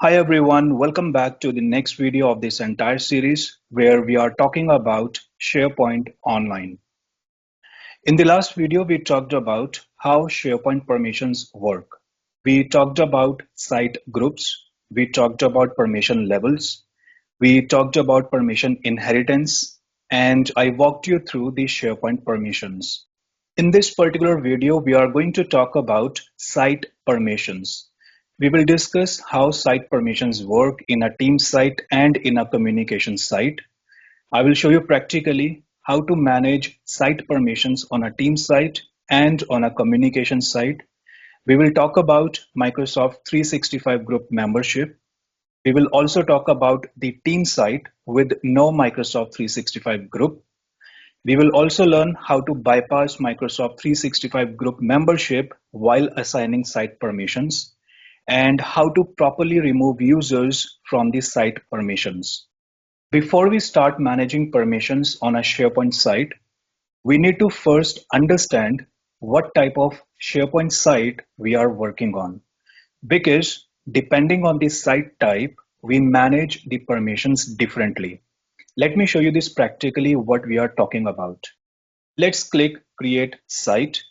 Hi everyone, welcome back to the next video of this entire series where we are talking about SharePoint Online. In the last video, we talked about how SharePoint permissions work. We talked about site groups, we talked about permission levels, we talked about permission inheritance, and I walked you through the SharePoint permissions. In this particular video, we are going to talk about site permissions. We will discuss how site permissions work in a team site and in a communication site. I will show you practically how to manage site permissions on a team site and on a communication site. We will talk about Microsoft 365 group membership. We will also talk about the team site with no Microsoft 365 group. We will also learn how to bypass Microsoft 365 group membership while assigning site permissions and how to properly remove users from the site permissions. Before we start managing permissions on a SharePoint site, we need to first understand what type of SharePoint site we are working on. Because depending on the site type, we manage the permissions differently. Let me show you this practically what we are talking about. Let's click Create Site.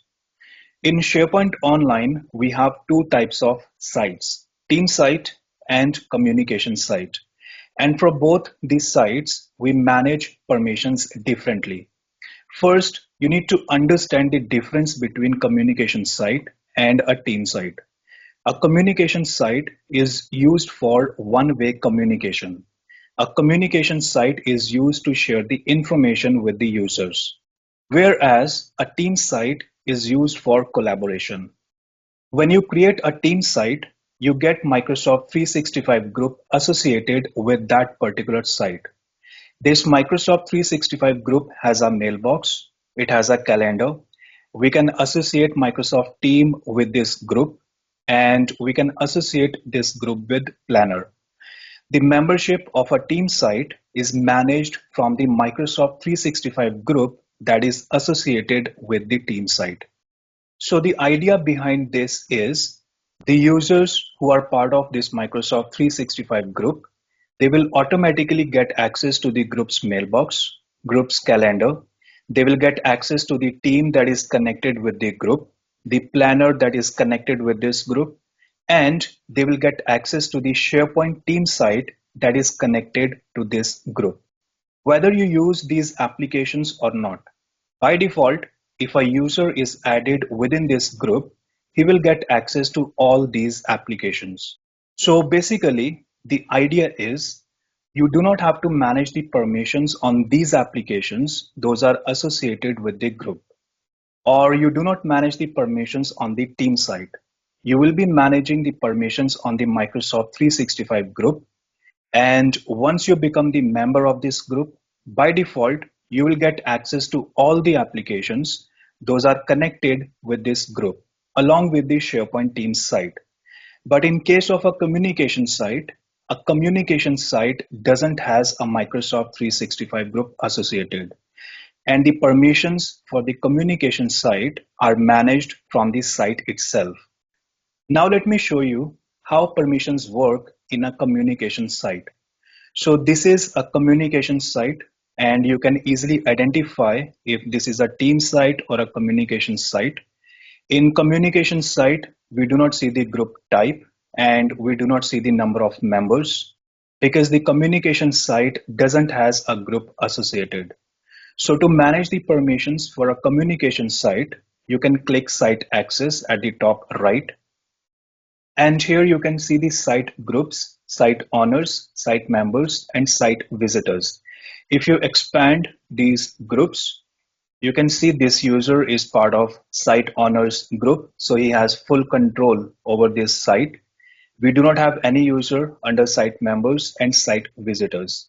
In SharePoint Online, we have two types of sites, Team Site and Communication Site. And for both these sites, we manage permissions differently. First, you need to understand the difference between communication site and a team site. A communication site is used for one-way communication. A communication site is used to share the information with the users, whereas a team site is used for collaboration. When you create a team site, you get Microsoft 365 group associated with that particular site. This Microsoft 365 group has a mailbox, it has a calendar. We can associate Microsoft Team with this group, and we can associate this group with Planner. The membership of a team site is managed from the Microsoft 365 group that is associated with the team site. So the idea behind this is the users who are part of this Microsoft 365 group, they will automatically get access to the group's mailbox, group's calendar. They will get access to the team that is connected with the group, the planner that is connected with this group, and they will get access to the SharePoint team site that is connected to this group. Whether you use these applications or not, by default, if a user is added within this group, he will get access to all these applications. So basically, the idea is you do not have to manage the permissions on these applications, those are associated with the group. Or you do not manage the permissions on the team side. You will be managing the permissions on the Microsoft 365 group. And once you become the member of this group, by default, you will get access to all the applications. Those are connected with this group, along with the SharePoint Teams site. But in case of a communication site doesn't has a Microsoft 365 group associated. And the permissions for the communication site are managed from the site itself. Now let me show you how permissions work in a communication site. So this is a communication site, and you can easily identify if this is a team site or a communication site. In communication site, we do not see the group type and we do not see the number of members because the communication site doesn't has a group associated. So to manage the permissions for a communication site, you can click Site Access at the top right. And here you can see the site groups, site owners, site members, and site visitors. If you expand these groups, you can see this user is part of site owners group, so he has full control over this site. We do not have any user under site members and site visitors.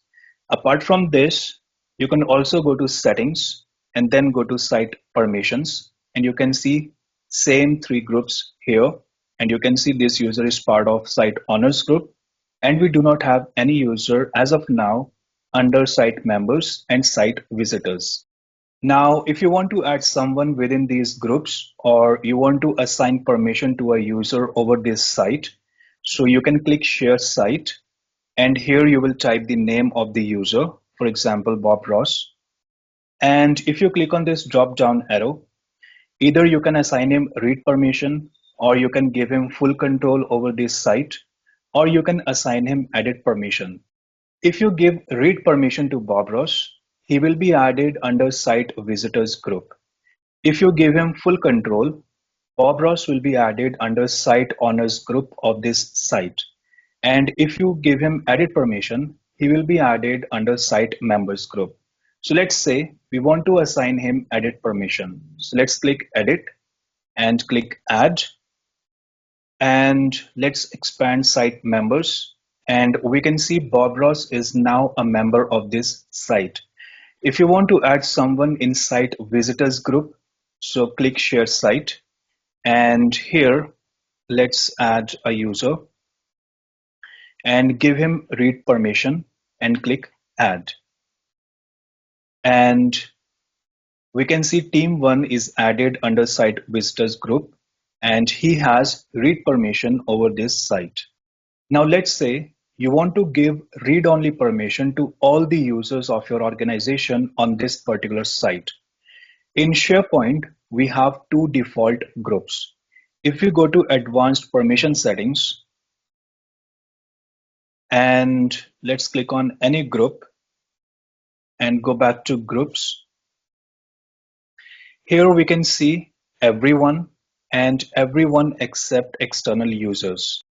Apart from this, you can also go to settings and then go to site permissions, and you can see same three groups here, and you can see this user is part of site owners group, and we do not have any user as of now under site members and site visitors. Now, if you want to add someone within these groups or you want to assign permission to a user over this site, So you can click share site, and here you will type the name of the user, for example, Bob Ross. And if you click on this drop down arrow, either you can assign him read permission, or you can give him full control over this site, or you can assign him edit permission. If you give read permission to Bob Ross, he will be added under site visitors group. If you give him full control, Bob Ross will be added under site owners group of this site. And if you give him edit permission, he will be added under site members group. So let's say we want to assign him edit permission. So let's click edit and click add, and let's expand site members. And we can see Bob Ross is now a member of this site. If you want to add someone in site visitors group, so click share site, and here let's add a user and give him read permission and click add. And we can see team 1 is added under site visitors group, and he has read permission over this site. Now let's say you want to give read-only permission to all the users of your organization on this particular site. In SharePoint, we have two default groups. If you go to advanced permission settings, and let's click on any group and go back to groups, here we can see everyone and everyone except external users.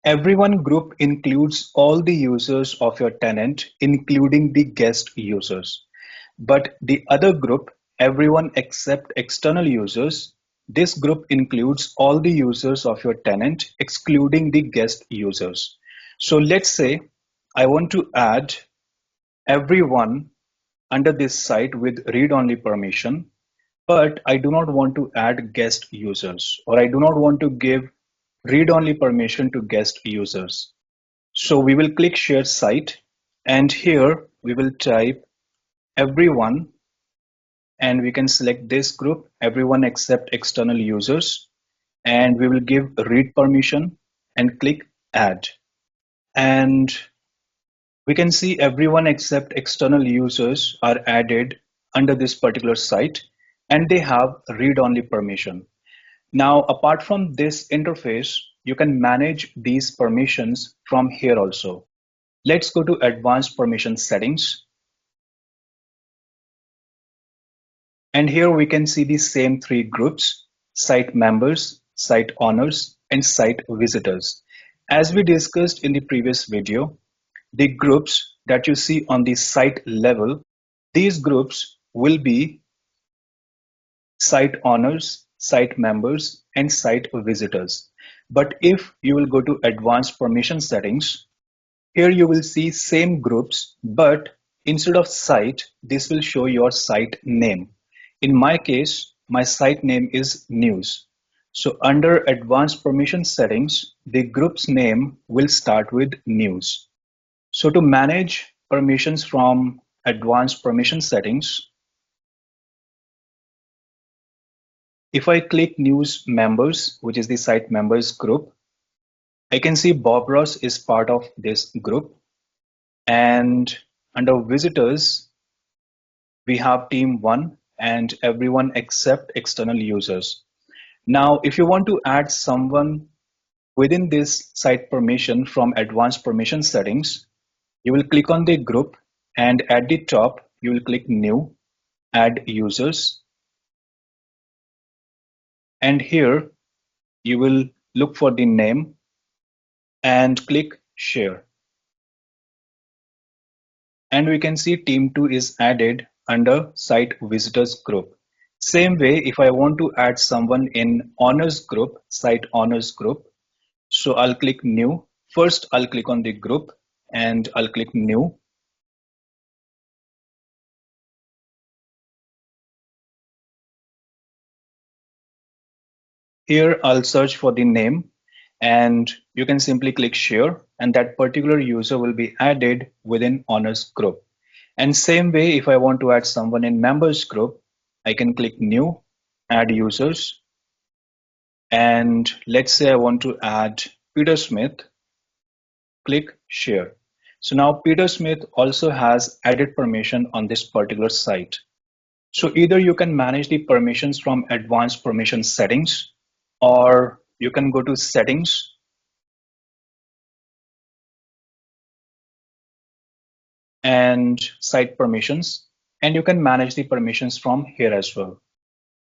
Everyone group includes all the users of your tenant, including the guest users. But the other group, everyone except external users, this group includes all the users of your tenant, excluding the guest users. So let's say I want to add everyone under this site with read-only permission, but I do not want to add guest users, or I do not want to give read-only permission to guest users. So we will click share site, and here we will type everyone, and we can select this group, everyone except external users, and we will give read permission and click add. And we can see everyone except external users are added under this particular site, and they have read-only permission. Now, apart from this interface, you can manage these permissions from here also. Let's go to advanced permission settings. And here we can see the same three groups: site members, site owners, and site visitors. As we discussed in the previous video, the groups that you see on the site level, these groups will be site owners, site members, and site visitors. But if you will go to advanced permission settings, here you will see same groups, but instead of site, this will show your site name. In my case, my site name is news. So under advanced permission settings, the group's name will start with news. So to manage permissions from advanced permission settings, if I click news members, which is the site members group, I can see Bob Ross is part of this group. And under visitors, we have team 1 and everyone except external users. Now, if you want to add someone within this site permission from advanced permission settings, you will click on the group, and at the top, you will click new, add users. And here you will look for the name and click share. And we can see team 2 is added under site visitors group. Same way, if I want to add someone in honors group, site honors group, so I'll click new. First, I'll click on the group and I'll click new. Here I'll search for the name, and you can simply click share, and that particular user will be added within honors group. And same way, if I want to add someone in members group, I can click new, add users. And let's say I want to add Peter Smith. click share. So now Peter Smith also has added permission on this particular site. So either you can manage the permissions from advanced permission settings, or you can go to settings and site permissions, and you can manage the permissions from here as well.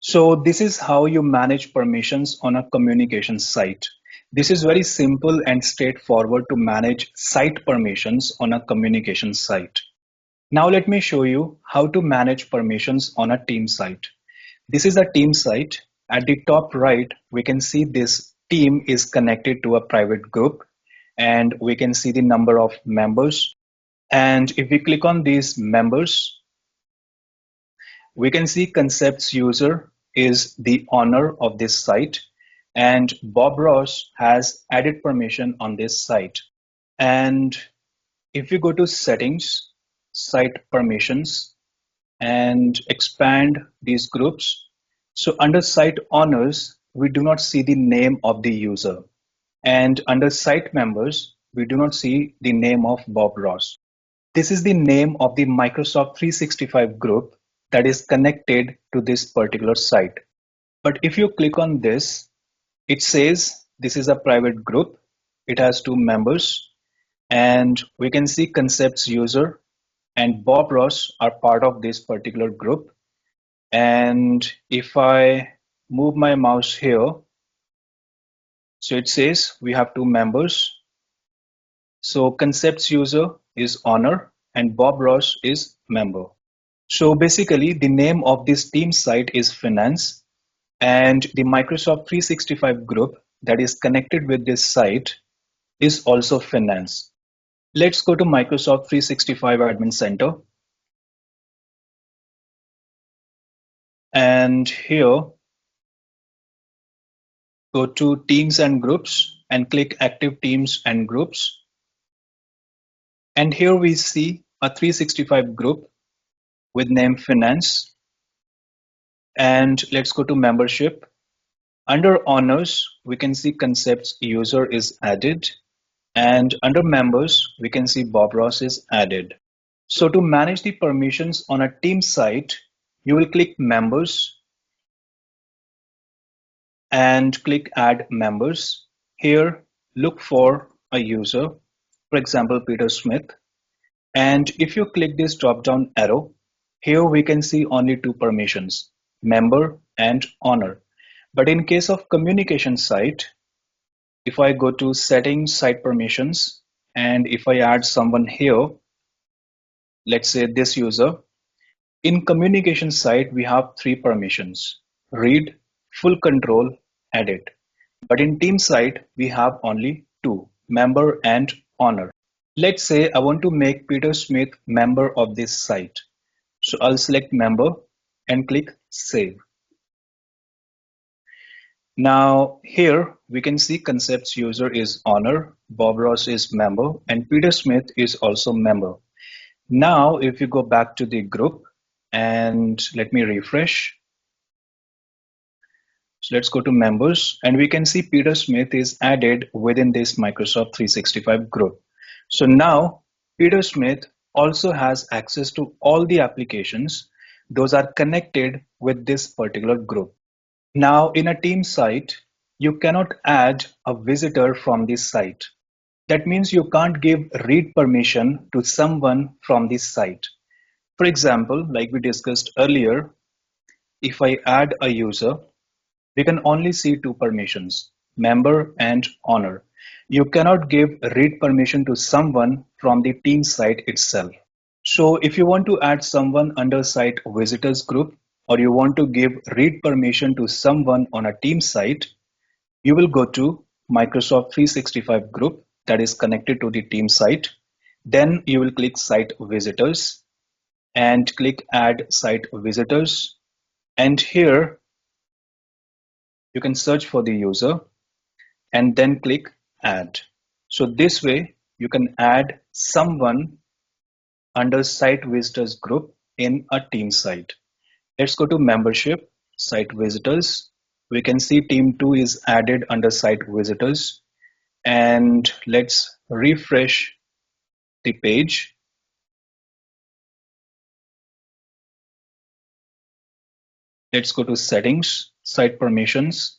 So this is how you manage permissions on a communication site. This is very simple and straightforward to manage site permissions on a communication site. Now let me show you how to manage permissions on a team site. This is a team site. At the top right, we can see this team is connected to a private group, and we can see the number of members. And if we click on these members, we can see concepts user is the owner of this site, and Bob Ross has added permission on this site. And if you go to settings, site permissions, and expand these groups, so under site owners, we do not see the name of the user. And under site members, we do not see the name of Bob Ross. This is the name of the Microsoft 365 group that is connected to this particular site. But if you click on this, it says this is a private group. It has 2 members, and we can see concepts user and Bob Ross are part of this particular group. And if I move my mouse here, so it says we have 2 members. So concepts user is owner and Bob Ross is member. So basically the name of this team site is finance, and the Microsoft 365 group that is connected with this site is also finance. Let's go to Microsoft 365 Admin Center. And here, go to Teams and Groups and click Active Teams and Groups. And here we see a 365 group with name Finance. And let's go to Membership. Under Owners, we can see Concepts User is added. And under Members, we can see Bob Ross is added. So to manage the permissions on a team site, you will click Members and click Add Members. Here, look for a user, for example, Peter Smith. And if you click this drop-down arrow, here we can see only 2 permissions, member and owner. But in case of communication site, if I go to settings, site permissions, and if I add someone here, let's say this user, in communication site, we have 3 permissions, read, full control, edit. But in team site, we have only 2, member and owner. Let's say I want to make Peter Smith member of this site. So I'll select member and click save. Now here we can see concepts user is owner, Bob Ross is member, and Peter Smith is also member. Now if you go back to the group and let me refresh. So let's go to members and we can see Peter Smith is added within this Microsoft 365 group. So now Peter Smith also has access to all the applications. Those are connected with this particular group. Now in a team site, you cannot add a visitor from this site. That means you can't give read permission to someone from this site. For example, like we discussed earlier, if I add a user, we can only see 2 permissions, member and owner. You cannot give read permission to someone from the team site itself. So if you want to add someone under site visitors group, or you want to give read permission to someone on a team site, you will go to Microsoft 365 group that is connected to the team site. Then you will click site visitors and click add site visitors. And here you can search for the user and then click add. So this way you can add someone under site visitors group in a team site. Let's go to membership, site visitors. We can see team 2 is added under site visitors. And let's refresh the page. Let's go to settings, site permissions,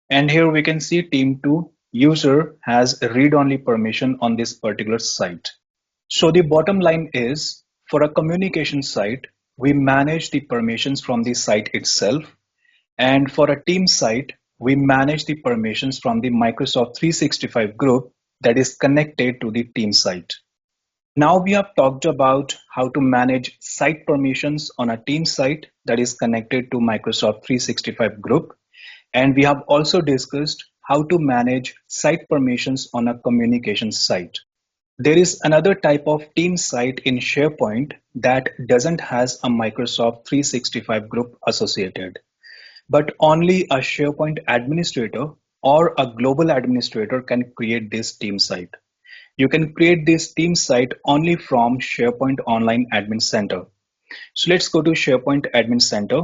and here we can see team 2 user has read-only permission on this particular site. So the bottom line is, for a communication site, we manage the permissions from the site itself, and for a team site, we manage the permissions from the Microsoft 365 group that is connected to the team site. Now we have talked about how to manage site permissions on a team site that is connected to Microsoft 365 group, and we have also discussed how to manage site permissions on a communication site. There is another type of team site in SharePoint that doesn't has a Microsoft 365 group associated, but only a SharePoint administrator or a global administrator can create this team site. You can create this team site only from SharePoint Online Admin Center. So let's go to SharePoint Admin Center.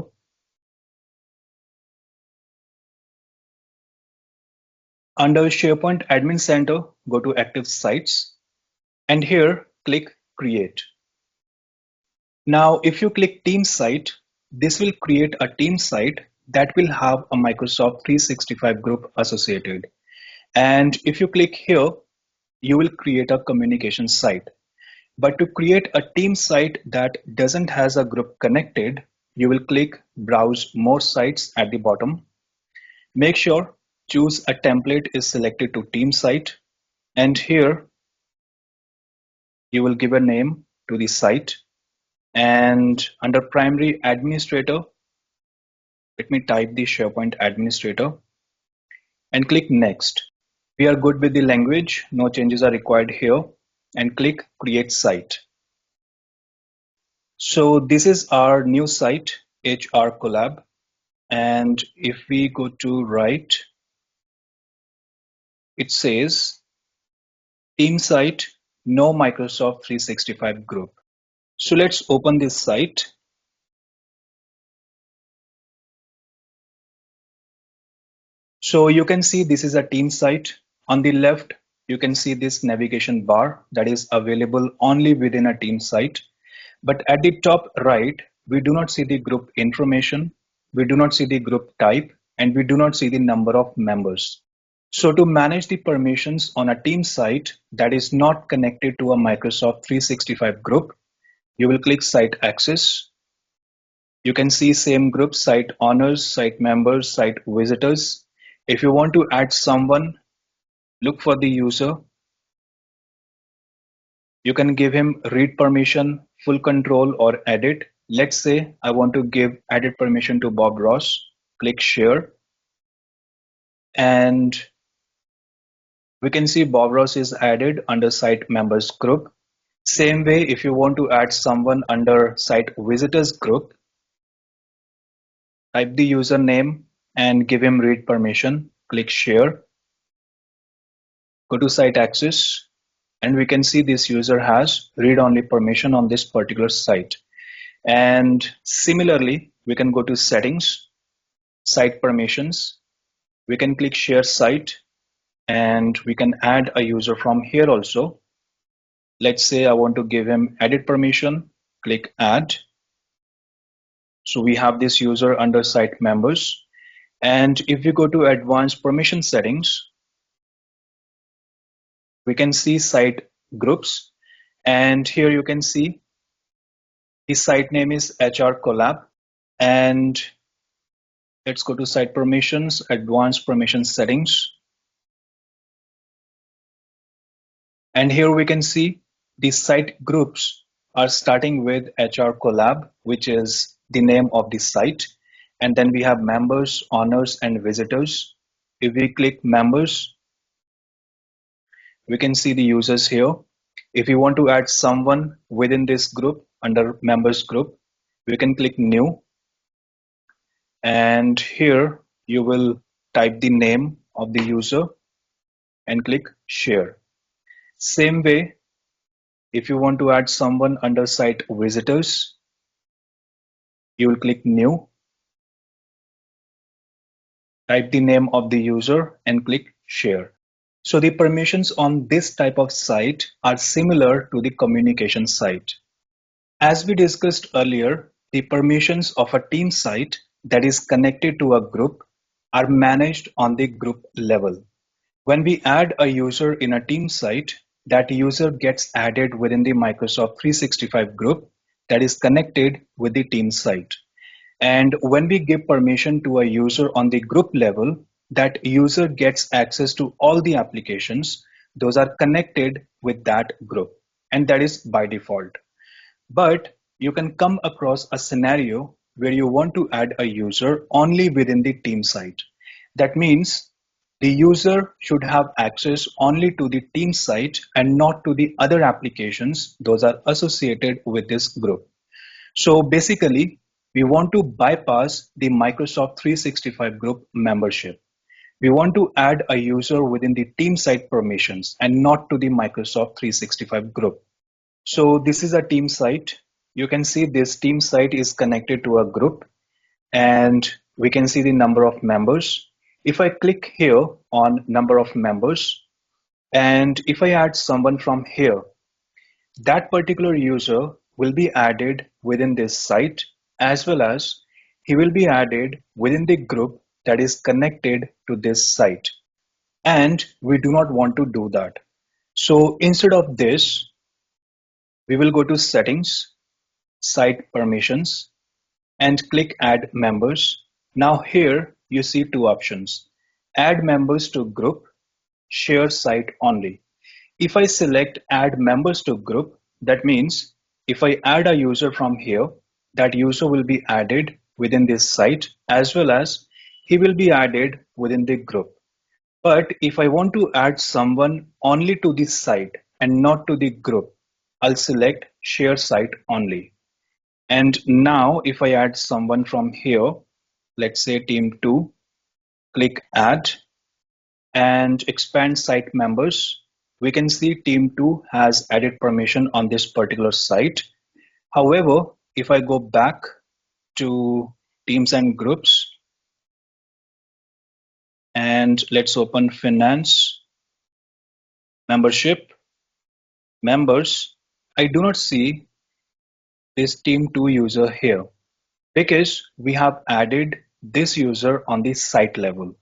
Under SharePoint Admin Center, go to Active Sites, and here click Create. Now, if you click Team Site, this will create a team site that will have a Microsoft 365 group associated. And if you click here, you will create a communication site. But to create a team site that doesn't has a group connected, you will click Browse More Sites at the bottom. Make sure Choose a Template is selected to Team Site, and here you will give a name to the site, and under Primary Administrator, let me type the SharePoint Administrator and click Next. We are good with the language, no changes are required here, and click Create Site. So this is our new site, HR Collab, and if we go to right, it says Team Site, no Microsoft 365 group. So let's open this site. So you can see this is a team site. On the left, you can see this navigation bar that is available only within a team site. But at the top right, we do not see the group information, we do not see the group type, and we do not see the number of members. So to manage the permissions on a team site that is not connected to a Microsoft 365 group, you will click Site Access. You can see same group, site owners, site members, site visitors. If you want to add someone, look for the user. You can give him read permission, full control, or edit. Let's say I want to give edit permission to Bob Ross. Click Share. And we can see Bob Ross is added under Site Members group. Same way, if you want to add someone under Site Visitors group, type the username and give him read permission. Click Share. Go to Site Access, and we can see this user has read-only permission on this particular site. And similarly, we can go to Settings, Site Permissions. We can click Share Site, and we can add a user from here also. Let's say I want to give him edit permission, click Add. So we have this user under Site Members. And if we go to Advanced Permission Settings, we can see Site Groups. And here you can see his site name is HR Collab. And let's go to Site Permissions, Advanced Permission Settings. And here we can see the site groups are starting with HR Collab, which is the name of the site. And then we have members, owners, and visitors. If we click members, we can see the users here. If you want to add someone within this group under members group, we can click new. And here you will type the name of the user and click share. Same way, if you want to add someone under site visitors, you will click new, type the name of the user and click share. So the permissions on this type of site are similar to the communication site. As we discussed earlier, the permissions of a team site that is connected to a group are managed on the group level. When we add a user in a team site, that user gets added within the Microsoft 365 group that is connected with the team site. And when we give permission to a user on the group level, that user gets access to all the applications. Those are connected with that group. And that is by default. But you can come across a scenario where you want to add a user only within the team site. That means the user should have access only to the team site and not to the other applications those are associated with this group. So basically, we want to bypass the Microsoft 365 group membership. We want to add a user within the team site permissions and not to the Microsoft 365 group. So this is a team site. You can see this team site is connected to a group and we can see the number of members. If I click here on number of members and if I add someone from here, that particular user will be added within this site as well as he will be added within the group that is connected to this site. And we do not want to do that. So instead of this, we will go to settings, site permissions, and click add members. Now here you see two options, add members to group, share site only. If I select add members to group, that means if I add a user from here, that user will be added within this site as well as he will be added within the group. But if I want to add someone only to this site and not to the group, I'll select share site only. And now if I add someone from here, let's say team 2, click add and expand site members, we can see team 2 has added permission on this particular site. However, if I go back to teams and groups and let's open finance, membership, members, I do not see this team 2 user here because we have added this user on the site level.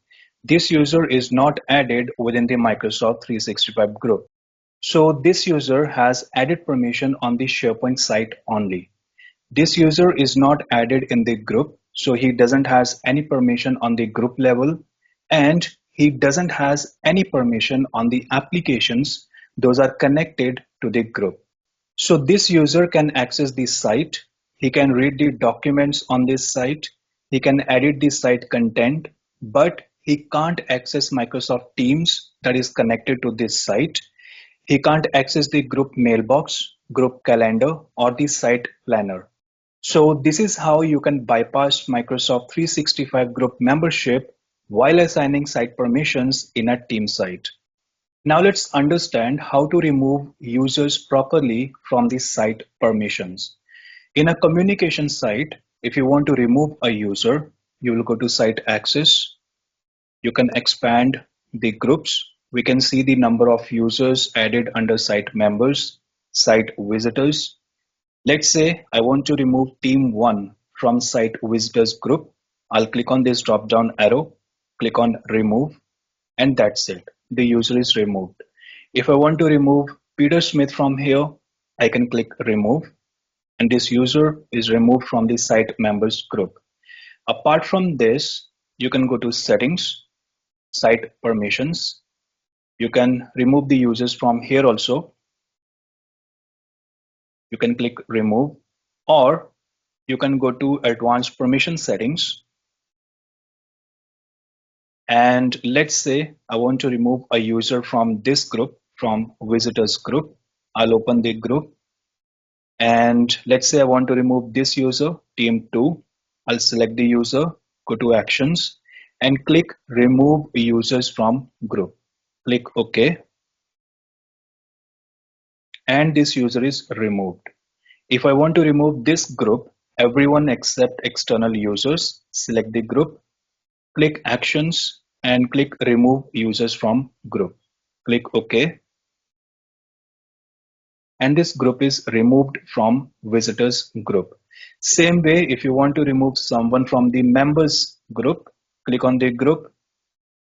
This user is not added within the Microsoft 365 group. So this user has added permission on the SharePoint site only. This user is not added in the group, so he doesn't has any permission on the group level and he doesn't has any permission on the applications those are connected to the group. So this user can access the site, he can read the documents on this site, he can edit the site content, but he can't access Microsoft Teams that is connected to this site. He can't access the group mailbox, group calendar, or the site planner. So this is how you can bypass Microsoft 365 group membership while assigning site permissions in a team site. Now let's understand how to remove users properly from the site permissions. In a communication site, if you want to remove a user, you will go to site access. You can expand the groups. We can see the number of users added under site members, site visitors. Let's say I want to remove team 1 from site visitors group. I'll click on this drop down arrow, click on remove, and that's it. The user is removed. If I want to remove Peter Smith from here, I can click remove and this user is removed from the site members group. Apart from this, you can go to settings, site permissions. You can remove the users from here also. You can click remove or you can go to advanced permission settings. And let's say I want to remove a user from this group, from visitors group. I'll open the group. And let's say I want to remove this user, team 2. I'll select the user, go to actions and click remove users from group. Click OK. And this user is removed. If I want to remove this group, everyone except external users, select the group, click actions and click remove users from group. click OK, and this group is removed from visitors group. Same way, if you want to remove someone from the members group, click on the group,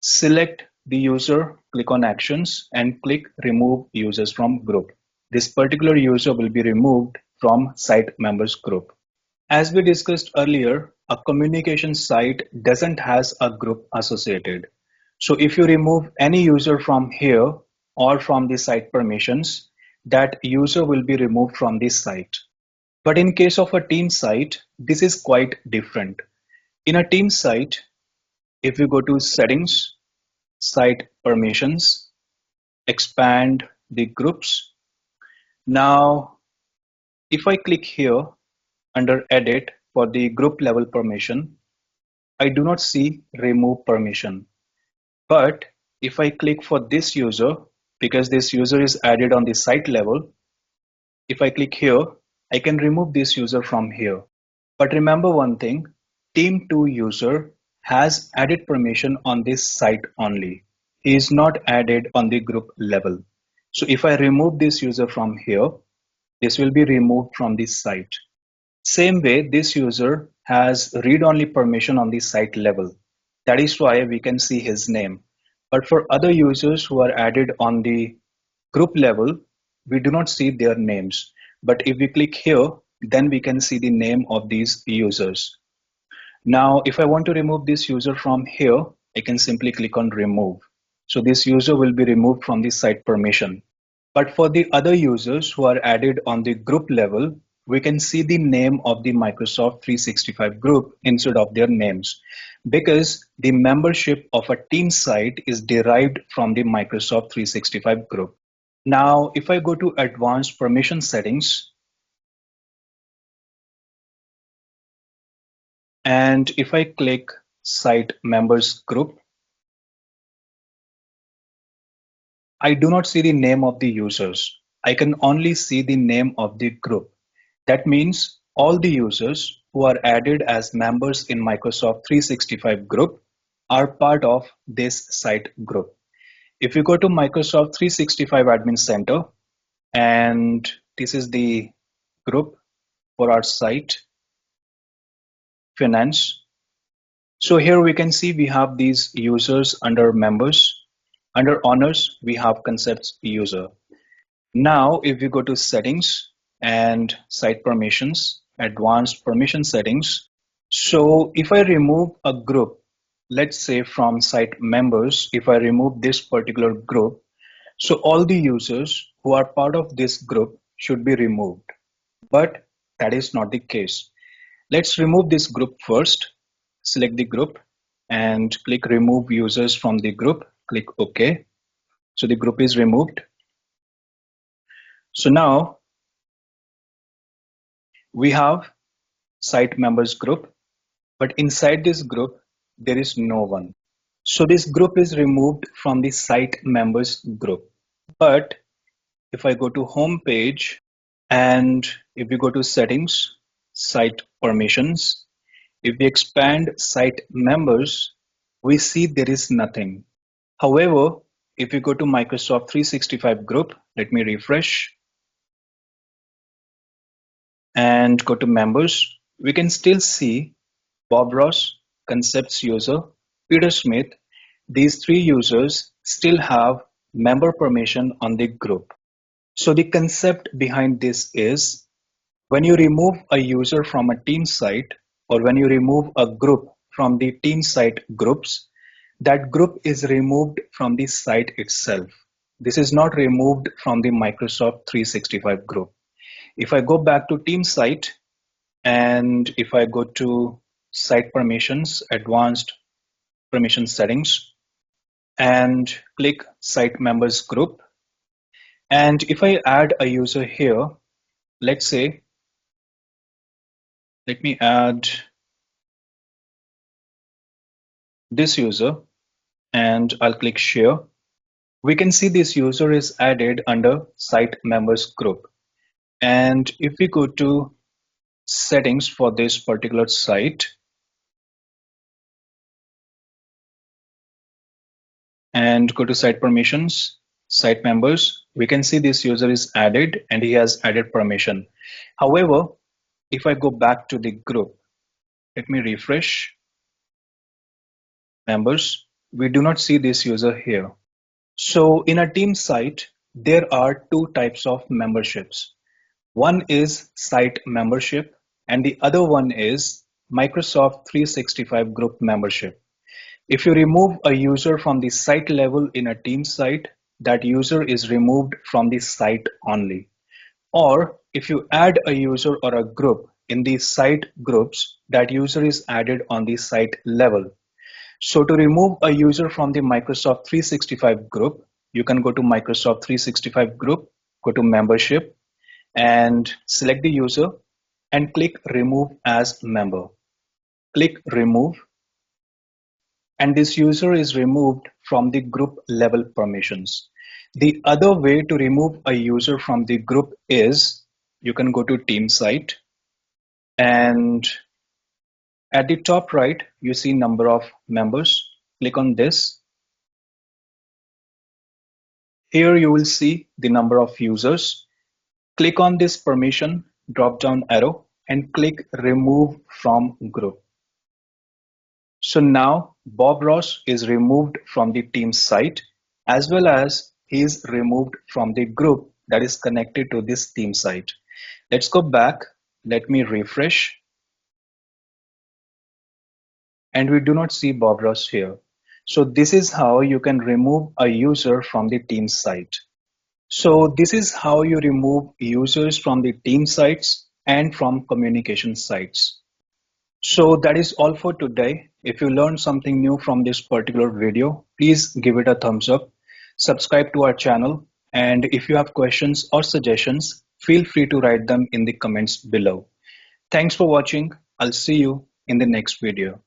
select the user, click on actions and click remove users from group. This particular user will be removed from site members group. As we discussed earlier, a communication site doesn't has a group associated. So if you remove any user from here or from the site permissions, that user will be removed from this site. But in case of a team site, this is quite different. In a team site, if you go to settings, site permissions, expand the groups. Now, if I click here under edit for the group level permission, I do not see remove permission. But if I click for this user, because this user is added on the site level, if I click here, I can remove this user from here. But remember one thing, team2 user has added permission on this site only. He is not added on the group level. So if I remove this user from here, this will be removed from this site. Same way, this user has read-only permission on the site level. That is why we can see his name. But for other users who are added on the group level, we do not see their names. But if we click here, then we can see the name of these users. Now, if I want to remove this user from here, I can simply click on remove. So this user will be removed from the site permission. But for the other users who are added on the group level, we can see the name of the Microsoft 365 group instead of their names because the membership of a team site is derived from the Microsoft 365 group. Now, if I go to advanced permission settings, and if I click site members group, I do not see the name of the users. I can only see the name of the group. That means all the users who are added as members in Microsoft 365 group are part of this site group. If you go to Microsoft 365 Admin Center, and this is the group for our site, finance. So here we can see we have these users under members. Under honors, we have concepts user. Now, if we go to settings and site permissions, advanced permission settings. So if I remove a group, let's say from site members, if I remove this particular group, so all the users who are part of this group should be removed. But that is not the case. Let's remove this group first. Select the group and click remove users from the group. Click OK. So the group is removed. So now we have site members group, but inside this group, there is no one. So this group is removed from the site members group. But if I go to home page and if we go to settings, site permissions, if we expand site members, we see there is nothing. However, if we go to Microsoft 365 group, let me refresh and go to members, we can still see Bob Ross, concepts user, Peter Smith. These three users still have member permission on the group. So the concept behind this is when you remove a user from a team site or when you remove a group from the team site groups, that group is removed from the site itself. This is not removed from the Microsoft 365 group. If I go back to team site and if I go to site permissions, advanced permission settings, and click site members group, and if I add a user here, let's say, let me add this user and I'll click share. We can see this user is added under site members group. And if we go to settings for this particular site and go to site permissions site members, we can see this user is added and he has added permission. However, if I go back to the group, let me refresh members, we do not see this user here. So in a team site, there are two types of memberships. One is site membership and the other one is Microsoft 365 group membership. If you remove a user from the site level in a team site, that user is removed from the site only. Or if you add a user or a group in the site groups, that user is added on the site level. So to remove a user from the Microsoft 365 group, you can go to Microsoft 365 group, go to membership and select the user and click remove as member. Click remove and this user is removed from the group level permissions. The other way to remove a user from the group is you can go to team site and at the top right you see number of members. Click on this. Here you will see the number of users. Click on this permission drop down arrow and click remove from group. So now Bob Ross is removed from the team site as well as he is removed from the group that is connected to this team site. Let's go back. Let me refresh and we do not see Bob Ross here. So this is how you can remove a user from the team site. So this is how you remove users from the team sites and from communication sites. So that is all for today. If you learned something new from this particular video, please give it a thumbs up, subscribe to our channel, and if you have questions or suggestions, feel free to write them in the comments below. Thanks for watching. I'll see you in the next video.